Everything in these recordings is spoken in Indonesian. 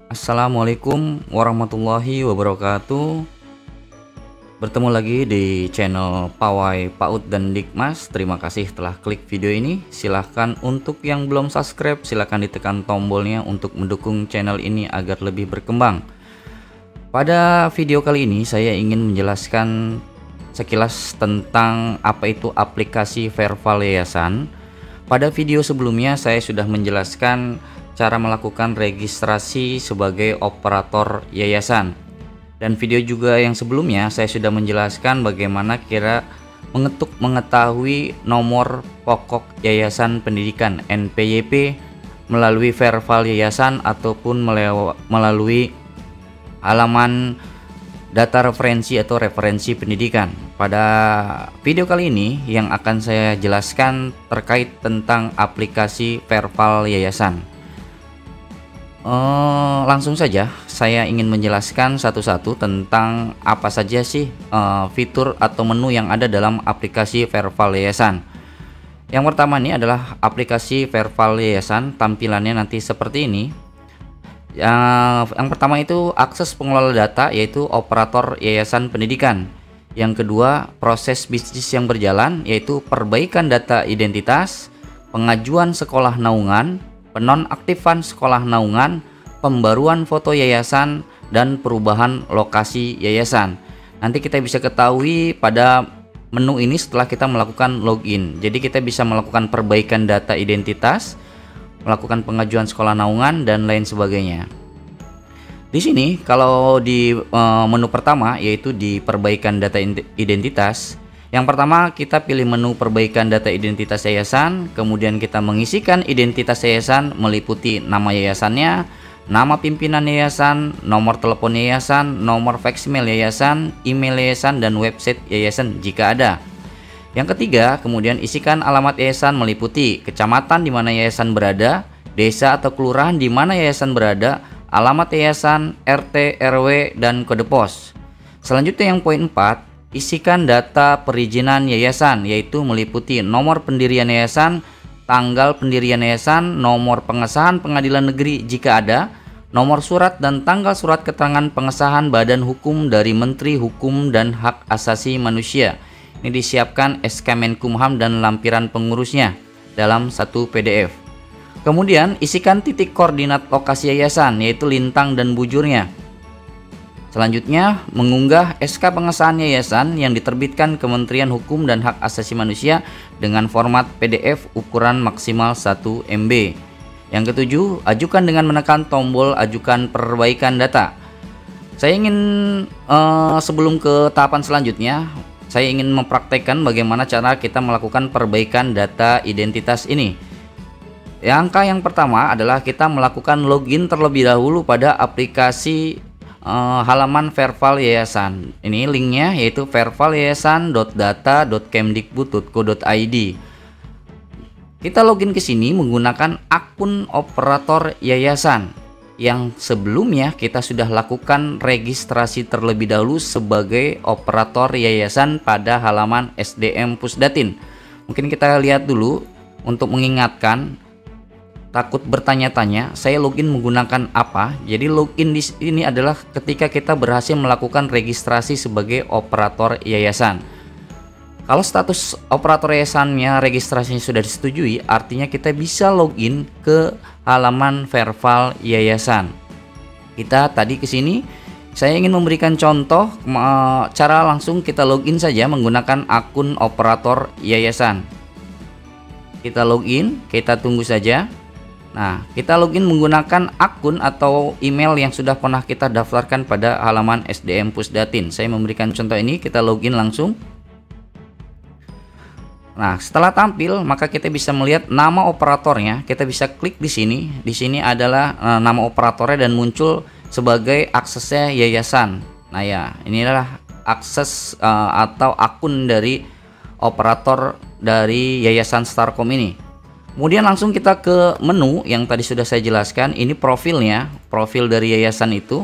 Assalamualaikum warahmatullahi wabarakatuh. Bertemu lagi di channel Pawai PAUD dan Dikmas. Terima kasih telah klik video ini. Silahkan untuk yang belum subscribe, silahkan ditekan tombolnya untuk mendukung channel ini agar lebih berkembang. Pada video kali ini saya ingin menjelaskan sekilas tentang apa itu aplikasi Verval Yayasan. Pada video sebelumnya saya sudah menjelaskan cara melakukan registrasi sebagai operator yayasan. Dan video juga yang sebelumnya saya sudah menjelaskan bagaimana mengetahui nomor pokok yayasan pendidikan NPYP melalui Verval Yayasan ataupun melalui halaman data referensi atau referensi pendidikan. Pada video kali ini yang akan saya jelaskan terkait tentang aplikasi Verval Yayasan. Langsung saja saya ingin menjelaskan satu-satu tentang apa saja sih fitur atau menu yang ada dalam aplikasi Verval Yayasan. Yang pertama ini adalah aplikasi Verval Yayasan, tampilannya nanti seperti ini. Yang pertama itu akses pengelola data, yaitu operator yayasan pendidikan. Yang kedua, proses bisnis yang berjalan, yaitu perbaikan data identitas, pengajuan sekolah naungan, penonaktifan sekolah naungan, pembaruan foto yayasan, dan perubahan lokasi yayasan. Nanti kita bisa ketahui pada menu ini setelah kita melakukan login. Jadi kita bisa melakukan perbaikan data identitas, melakukan pengajuan sekolah naungan, dan lain sebagainya. Di sini kalau di menu pertama, yaitu di perbaikan data identitas, yang pertama kita pilih menu perbaikan data identitas yayasan, kemudian kita mengisikan identitas yayasan meliputi nama yayasannya, nama pimpinan yayasan, nomor telepon yayasan, nomor faksmil yayasan, email yayasan, dan website yayasan jika ada. Yang ketiga, kemudian isikan alamat yayasan meliputi kecamatan di mana yayasan berada, desa atau kelurahan di mana yayasan berada, alamat yayasan, RT, RW, dan kode pos. Selanjutnya yang poin 4, isikan data perizinan yayasan, yaitu meliputi nomor pendirian yayasan, tanggal pendirian yayasan, nomor pengesahan pengadilan negeri jika ada, nomor surat dan tanggal surat keterangan pengesahan badan hukum dari Menteri Hukum dan Hak Asasi Manusia. Ini disiapkan SK Menkumham dan lampiran pengurusnya dalam satu PDF. Kemudian isikan titik koordinat lokasi yayasan, yaitu lintang dan bujurnya. Selanjutnya mengunggah SK pengesahan yayasan yang diterbitkan Kementerian Hukum dan Hak Asasi Manusia dengan format PDF ukuran maksimal 1 MB. Yang ketujuh, ajukan dengan menekan tombol ajukan perbaikan data. Saya ingin sebelum ke tahapan selanjutnya, saya ingin mempraktekkan bagaimana cara kita melakukan perbaikan data identitas ini. Angka yang pertama adalah kita melakukan login terlebih dahulu pada aplikasi halaman Verval Yayasan. Ini linknya yaitu vervalyayasan.data.kemdikbud.go.id. Kita login ke sini menggunakan akun operator yayasan yang sebelumnya kita sudah lakukan registrasi terlebih dahulu sebagai operator yayasan pada halaman SDM Pusdatin. Mungkin kita lihat dulu untuk mengingatkan, takut bertanya-tanya saya login menggunakan apa. Jadi login di sini adalah ketika kita berhasil melakukan registrasi sebagai operator yayasan. Kalau status operator yayasannya registrasinya sudah disetujui, artinya kita bisa login ke halaman Verval Yayasan. Kita tadi ke sini, saya ingin memberikan contoh cara langsung kita login saja menggunakan akun operator yayasan. Kita login, kita tunggu saja. Nah, kita login menggunakan akun atau email yang sudah pernah kita daftarkan pada halaman SDM Pusdatin. Saya memberikan contoh ini, kita login langsung. Nah, setelah tampil maka kita bisa melihat nama operatornya. Kita bisa klik di sini. Di sini adalah nama operatornya dan muncul sebagai aksesnya yayasan. Nah ya, inilah akses atau akun dari operator dari Yayasan Starkom ini. Kemudian langsung kita ke menu yang tadi sudah saya jelaskan. Ini profilnya, profil dari yayasan itu.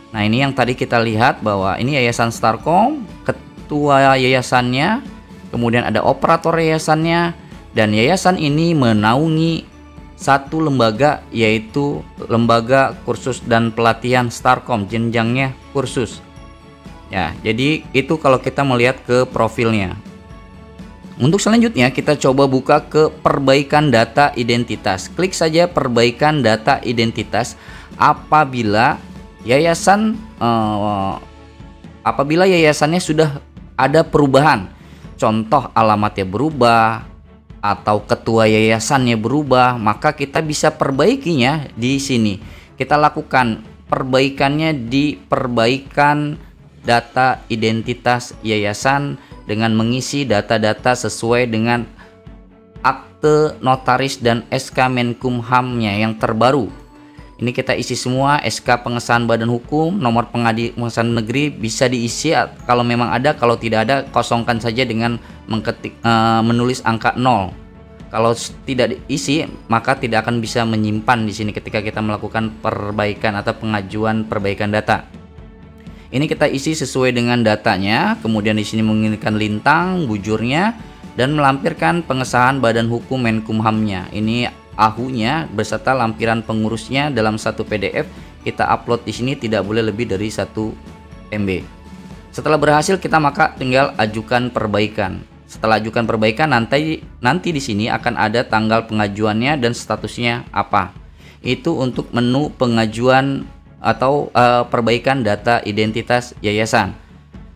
Nah, ini yang tadi kita lihat bahwa ini Yayasan Starkom, ketua yayasannya, kemudian ada operator yayasannya, dan yayasan ini menaungi satu lembaga, yaitu lembaga kursus dan pelatihan Starkom, jenjangnya kursus. Ya, jadi itu kalau kita melihat ke profilnya. Untuk selanjutnya kita coba buka ke perbaikan data identitas. Klik saja perbaikan data identitas apabila yayasannya sudah ada perubahan. Contoh alamatnya berubah atau ketua yayasannya berubah, maka kita bisa perbaikinya di sini. Kita lakukan perbaikannya di perbaikan data identitas yayasan dengan mengisi data-data sesuai dengan akte notaris dan SK Menkumhamnya yang terbaru. Ini kita isi semua, SK pengesahan badan hukum, nomor pengesahan negeri bisa diisi kalau memang ada, kalau tidak ada kosongkan saja dengan menulis angka 0. Kalau tidak diisi maka tidak akan bisa menyimpan di sini ketika kita melakukan perbaikan atau pengajuan perbaikan data. Ini kita isi sesuai dengan datanya, kemudian di sini menginginkan lintang, bujurnya, dan melampirkan pengesahan badan hukum Menkumhamnya. Ini AHU-nya beserta lampiran pengurusnya dalam satu PDF. Kita upload di sini tidak boleh lebih dari 1 MB. Setelah berhasil kita maka tinggal ajukan perbaikan. Setelah ajukan perbaikan nanti di sini akan ada tanggal pengajuannya dan statusnya apa. Itu untuk menu pengajuan atau perbaikan data identitas yayasan.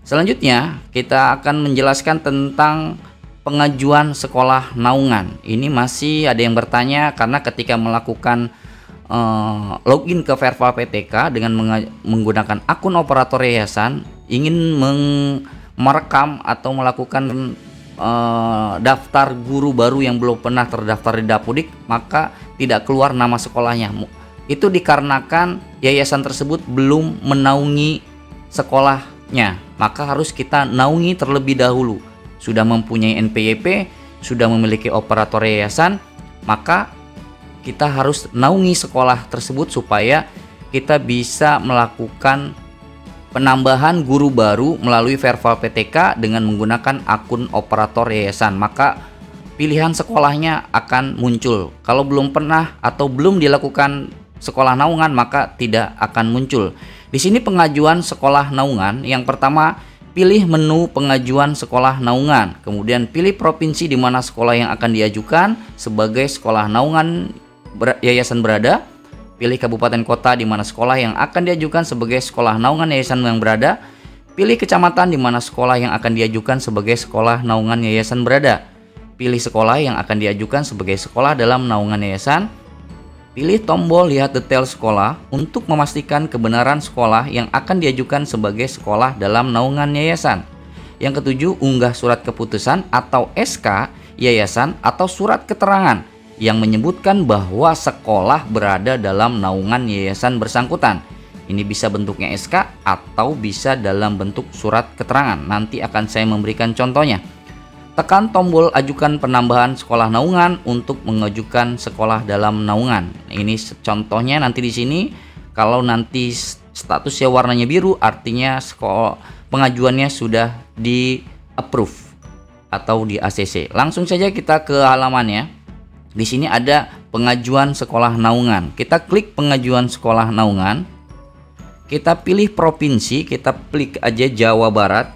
Selanjutnya kita akan menjelaskan tentang pengajuan sekolah naungan. Ini masih ada yang bertanya karena ketika melakukan login ke Verval PTK dengan menggunakan akun operator yayasan, ingin merekam atau melakukan daftar guru baru yang belum pernah terdaftar di Dapudik, maka tidak keluar nama sekolahnya. Itu dikarenakan yayasan tersebut belum menaungi sekolahnya, maka harus kita naungi terlebih dahulu. Sudah mempunyai NPWP, sudah memiliki operator yayasan, maka kita harus naungi sekolah tersebut supaya kita bisa melakukan penambahan guru baru melalui Verval PTK dengan menggunakan akun operator yayasan. Maka pilihan sekolahnya akan muncul. Kalau belum pernah atau belum dilakukan sekolah naungan maka tidak akan muncul. Di sini pengajuan sekolah naungan, yang pertama pilih menu pengajuan sekolah naungan, kemudian pilih provinsi di mana sekolah yang akan diajukan sebagai sekolah naungan yayasan berada, pilih kabupaten kota di mana sekolah yang akan diajukan sebagai sekolah naungan yayasan yang berada, pilih kecamatan di mana sekolah yang akan diajukan sebagai sekolah naungan yayasan berada, pilih sekolah yang akan diajukan sebagai sekolah dalam naungan yayasan. Pilih tombol lihat detail sekolah untuk memastikan kebenaran sekolah yang akan diajukan sebagai sekolah dalam naungan yayasan. Yang ketujuh, unggah surat keputusan atau SK yayasan atau surat keterangan yang menyebutkan bahwa sekolah berada dalam naungan yayasan bersangkutan. Ini bisa bentuknya SK atau bisa dalam bentuk surat keterangan. Nanti akan saya memberikan contohnya. Tekan tombol ajukan penambahan sekolah naungan untuk mengajukan sekolah dalam naungan. Ini contohnya nanti di sini. Kalau nanti statusnya warnanya biru, artinya pengajuannya sudah di approve atau di ACC. Langsung saja kita ke halamannya. Di sini ada pengajuan sekolah naungan. Kita klik pengajuan sekolah naungan. Kita pilih provinsi, kita klik aja Jawa Barat.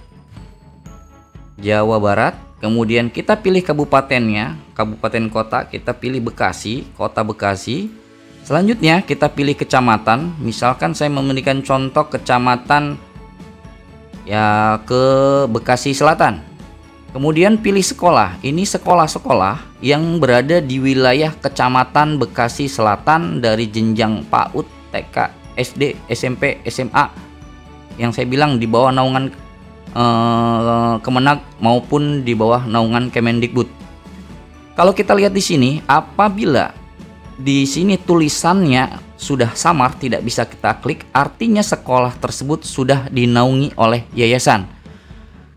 Jawa Barat. Kemudian kita pilih kabupatennya, kabupaten kota, kita pilih Bekasi, kota Bekasi. Selanjutnya kita pilih kecamatan, misalkan saya memberikan contoh kecamatan ya ke Bekasi Selatan. Kemudian pilih sekolah, ini sekolah-sekolah yang berada di wilayah kecamatan Bekasi Selatan dari jenjang PAUD, TK, SD, SMP, SMA. Yang saya bilang di bawah naungan Kemenag maupun di bawah naungan Kemendikbud. Kalau kita lihat di sini, apabila di sini tulisannya sudah samar tidak bisa kita klik, artinya sekolah tersebut sudah dinaungi oleh yayasan.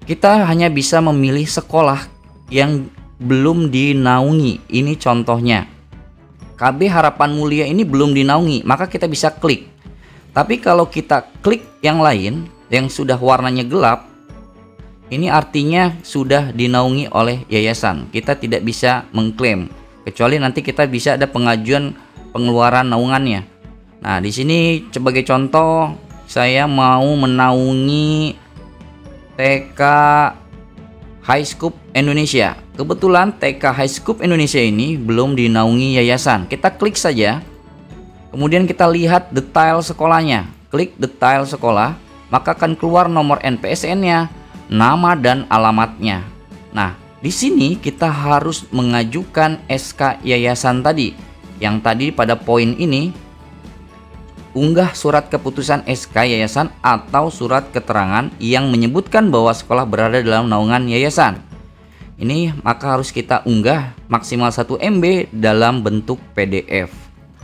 Kita hanya bisa memilih sekolah yang belum dinaungi. Ini contohnya. KB Harapan Mulia ini belum dinaungi, maka kita bisa klik. Tapi kalau kita klik yang lain yang sudah warnanya gelap, ini artinya sudah dinaungi oleh yayasan. Kita tidak bisa mengklaim. kecuali nanti kita bisa ada pengajuan pengeluaran naungannya. Nah, di sini sebagai contoh saya mau menaungi TK Highscope Indonesia. Kebetulan TK Highscope Indonesia ini belum dinaungi yayasan. Kita klik saja. Kemudian kita lihat detail sekolahnya. Klik detail sekolah, maka akan keluar nomor NPSN-nya, nama dan alamatnya. Nah, di sini kita harus mengajukan SK yayasan tadi. Yang tadi pada poin ini, unggah surat keputusan SK yayasan atau surat keterangan yang menyebutkan bahwa sekolah berada dalam naungan yayasan. Ini maka harus kita unggah maksimal 1 MB dalam bentuk PDF.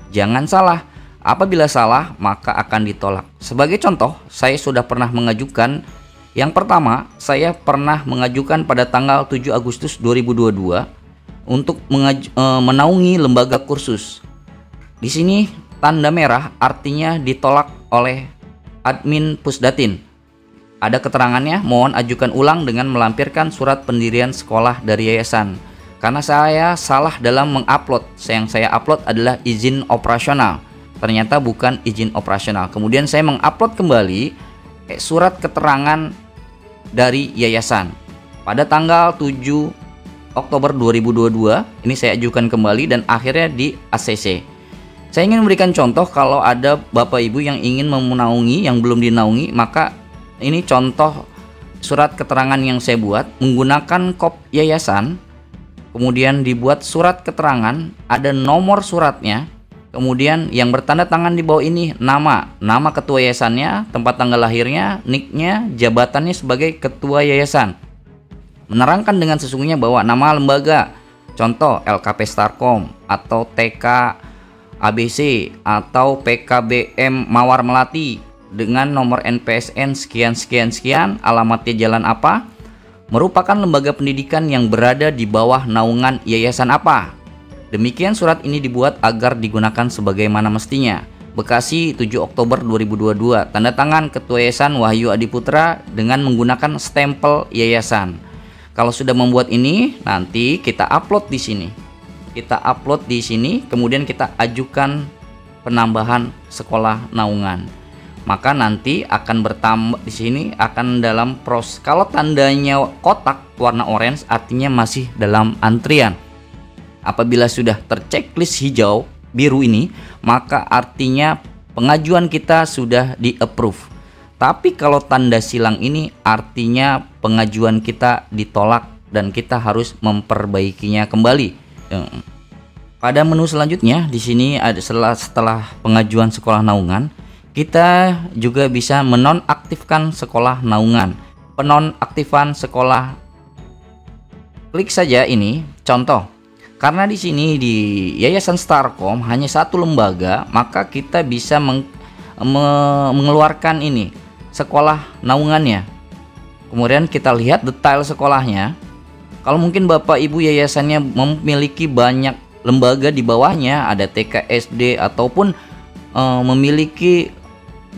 Jangan salah, apabila salah maka akan ditolak. Sebagai contoh, saya sudah pernah mengajukan. Yang pertama, saya pernah mengajukan pada tanggal 7 Agustus 2022 untuk menaungi lembaga kursus. Di sini tanda merah artinya ditolak oleh admin Pusdatin. Ada keterangannya, mohon ajukan ulang dengan melampirkan surat pendirian sekolah dari yayasan. Karena saya salah dalam mengupload. Yang saya upload adalah izin operasional. Ternyata bukan izin operasional. Kemudian saya mengupload kembali surat keterangan dari yayasan pada tanggal 7 Oktober 2022. Ini saya ajukan kembali dan akhirnya di ACC. Saya ingin memberikan contoh kalau ada Bapak Ibu yang ingin menaungi yang belum dinaungi, maka ini contoh surat keterangan yang saya buat menggunakan kop yayasan. Kemudian dibuat surat keterangan, ada nomor suratnya. Kemudian yang bertanda tangan di bawah ini nama ketua yayasannya, tempat tanggal lahirnya, nicknya, jabatannya sebagai ketua yayasan. Menerangkan dengan sesungguhnya bahwa nama lembaga, contoh LKP Starkom atau TK ABC atau PKBM Mawar Melati dengan nomor NPSN sekian, alamatnya jalan apa, merupakan lembaga pendidikan yang berada di bawah naungan yayasan apa. Demikian surat ini dibuat agar digunakan sebagaimana mestinya. Bekasi 7 Oktober 2022. Tanda tangan Ketua Yayasan Wahyu Adiputra dengan menggunakan stempel yayasan. Kalau sudah membuat ini, nanti kita upload di sini. Kemudian kita ajukan penambahan sekolah naungan. Maka nanti akan bertambah di sini akan dalam proses. Kalau tandanya kotak warna orange artinya masih dalam antrian. Apabila sudah terchecklist hijau biru ini, maka artinya pengajuan kita sudah di-approve. Tapi kalau tanda silang ini artinya pengajuan kita ditolak dan kita harus memperbaikinya kembali. Pada menu selanjutnya di sini ada setelah pengajuan sekolah naungan, kita juga bisa menonaktifkan sekolah naungan. Penonaktifan sekolah, klik saja ini contoh. Karena di sini di Yayasan Starkom hanya satu lembaga, maka kita bisa mengeluarkan ini sekolah naungannya. Kemudian kita lihat detail sekolahnya. Kalau mungkin Bapak Ibu yayasannya memiliki banyak lembaga di bawahnya, ada TK SD ataupun memiliki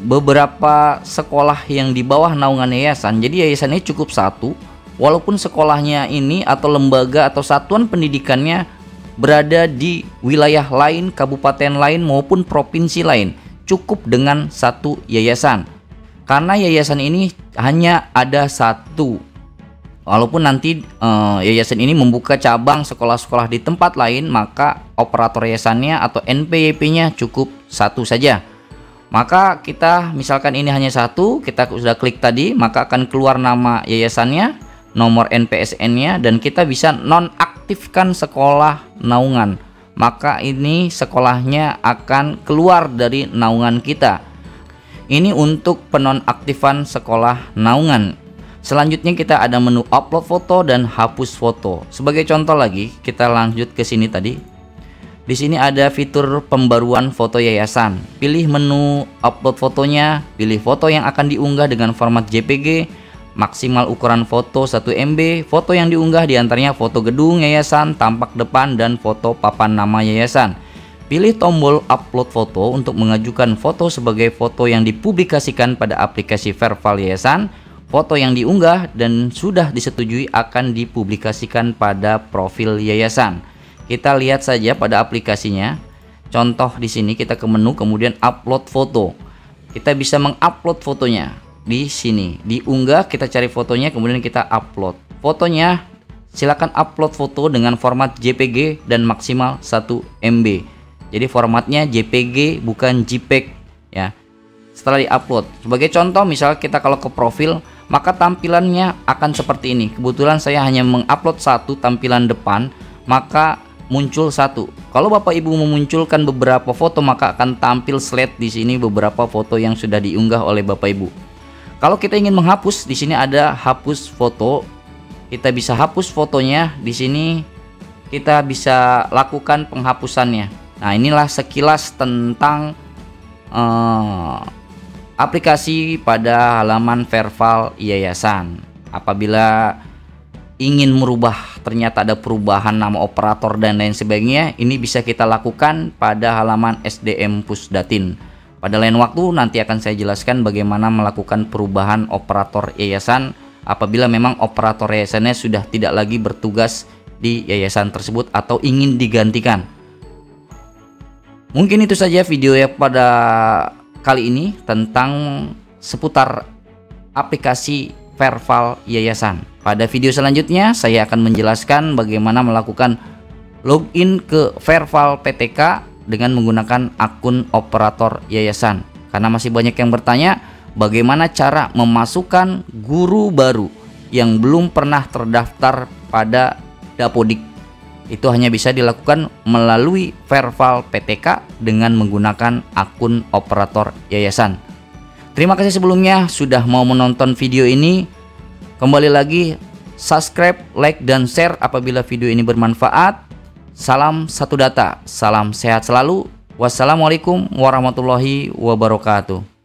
beberapa sekolah yang di bawah naungan yayasan. Jadi yayasannya cukup satu. Walaupun sekolahnya ini atau lembaga atau satuan pendidikannya berada di wilayah lain, kabupaten lain maupun provinsi lain, cukup dengan satu yayasan. Karena yayasan ini hanya ada satu. Walaupun nanti yayasan ini membuka cabang sekolah-sekolah di tempat lain, maka operator yayasannya atau NPWP-nya cukup satu saja. Maka kita misalkan ini hanya satu, kita sudah klik tadi, maka akan keluar nama yayasannya, nomor NPSN-nya, dan kita bisa nonaktifkan sekolah naungan. Maka ini sekolahnya akan keluar dari naungan kita. Ini untuk penonaktifan sekolah naungan. Selanjutnya kita ada menu upload foto dan hapus foto. Sebagai contoh lagi, kita lanjut ke sini tadi. Di sini ada fitur pembaruan foto yayasan. Pilih menu upload fotonya, pilih foto yang akan diunggah dengan format JPG. Maksimal ukuran foto 1 MB. Foto yang diunggah diantaranya foto gedung yayasan, tampak depan, dan foto papan nama yayasan. Pilih tombol upload foto untuk mengajukan foto sebagai foto yang dipublikasikan pada aplikasi Verval yayasan. Foto yang diunggah dan sudah disetujui akan dipublikasikan pada profil yayasan. Kita lihat saja pada aplikasinya. Contoh di sini kita ke menu kemudian upload foto. Kita bisa mengupload fotonya di sini. Diunggah, kita cari fotonya kemudian kita upload. Fotonya silakan upload foto dengan format JPG dan maksimal 1 MB. Jadi formatnya JPG bukan JPEG ya. Setelah diupload, sebagai contoh misal kita kalau ke profil, maka tampilannya akan seperti ini. Kebetulan saya hanya mengupload satu tampilan depan, maka muncul satu. Kalau Bapak Ibu memunculkan beberapa foto, maka akan tampil slide di sini beberapa foto yang sudah diunggah oleh Bapak Ibu. Kalau kita ingin menghapus, di sini ada hapus foto. Kita bisa hapus fotonya di sini. Kita bisa lakukan penghapusannya. Nah, inilah sekilas tentang aplikasi pada halaman Verval Yayasan. Apabila ingin merubah, ternyata ada perubahan nama operator dan lain sebagainya, ini bisa kita lakukan pada halaman SDM Pusdatin. Pada lain waktu nanti akan saya jelaskan bagaimana melakukan perubahan operator yayasan apabila memang operator yayasannya sudah tidak lagi bertugas di yayasan tersebut atau ingin digantikan. Mungkin itu saja video ya pada kali ini tentang seputar aplikasi Verval Yayasan. Pada video selanjutnya saya akan menjelaskan bagaimana melakukan login ke Verval PTK dengan menggunakan akun operator yayasan. Karena masih banyak yang bertanya bagaimana cara memasukkan guru baru yang belum pernah terdaftar pada Dapodik. Itu hanya bisa dilakukan melalui Verval PTK dengan menggunakan akun operator yayasan. Terima kasih sebelumnya sudah mau menonton video ini. Kembali lagi, subscribe, like, dan share apabila video ini bermanfaat. Salam satu data, salam sehat selalu. Wassalamualaikum warahmatullahi wabarakatuh.